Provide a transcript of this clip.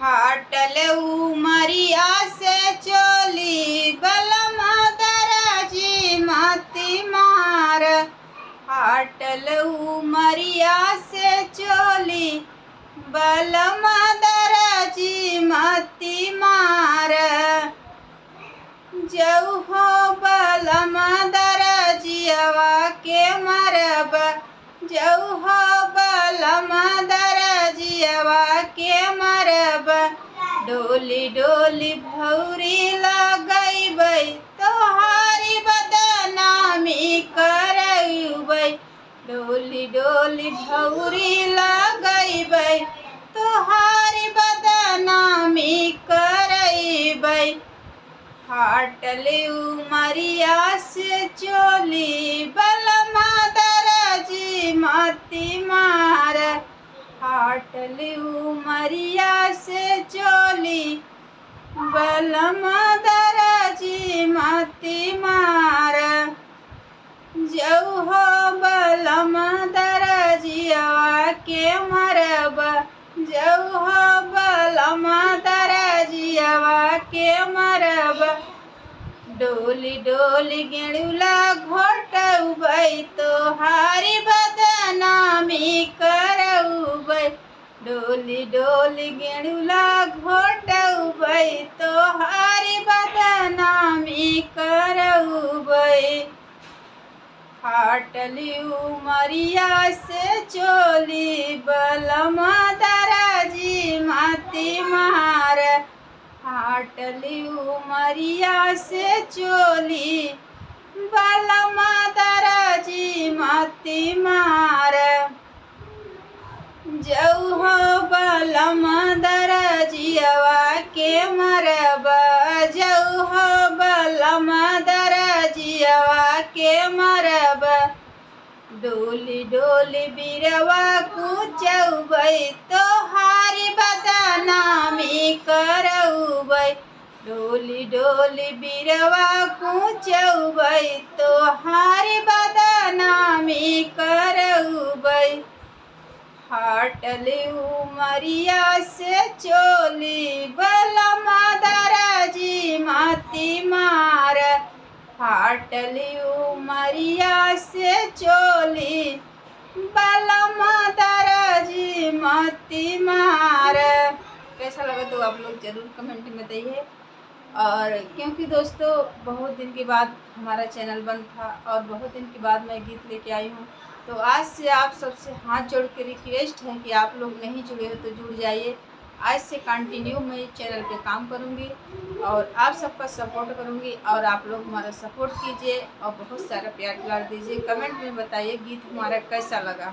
फाटल उमरिया से चोली बलम दराजी मती मार। फाटल उमरिया से चोली बलम दराजी मती मार। जऊ हो बलम दराजियवा के मरब, जऊ हो बलम दराजियवा के मरब। डोली डोली भौरी लगैबै तोहारी बदनामी करैबै। डोली डोली भौरी लगैबै तोहारी बदनामी करैबै। फाटल उमरिया से चोली बलम दराजी मती मार। फाटल उमरिया से चोली बलम दराजी मती मार। जऊ हो बलम दराजियवा के मरब, जऊ हो बलम दराजियवा के मरब। डोली डोली गेड़ुला घोटबै तोहारी बदनामी करबै। डोली डोली गेड़ुला घोटबै तोहारी बदनामी करबै। फाटल उमरिया से चोली बलम दराजी मती मार। फाटल उमरिया से चोली बलम दराजी मती मार। जऊ हो बलम दराजियवा के मरब, जऊ हो बलम दराजियवा के मरब। डोली डोली बिरवा कुचबै तोहारी बदनामी करबै। डोली डोली बिरवा कुचबै तोहारी बदनामी करबै। फाटल उमरिया से चोली बलम दराजी मती मार। फाटल उमरिया से चोली बलम दराजी मती मार। कैसा लगा तो आप लोग ज़रूर कमेंट में बताइए। और क्योंकि दोस्तों बहुत दिन के बाद हमारा चैनल बंद था और बहुत दिन के बाद मैं गीत लेके आई हूँ, तो आज से आप सबसे हाथ जोड़ के रिक्वेस्ट है कि आप लोग नहीं जुड़े हो तो जुड़ जाइए। आज से कंटिन्यू मैं चैनल पे काम करूँगी और आप सबका सपोर्ट करूँगी और आप लोग हमारा सपोर्ट कीजिए और बहुत सारा प्यार दीजिए। कमेंट में बताइए गीत हमारा कैसा लगा।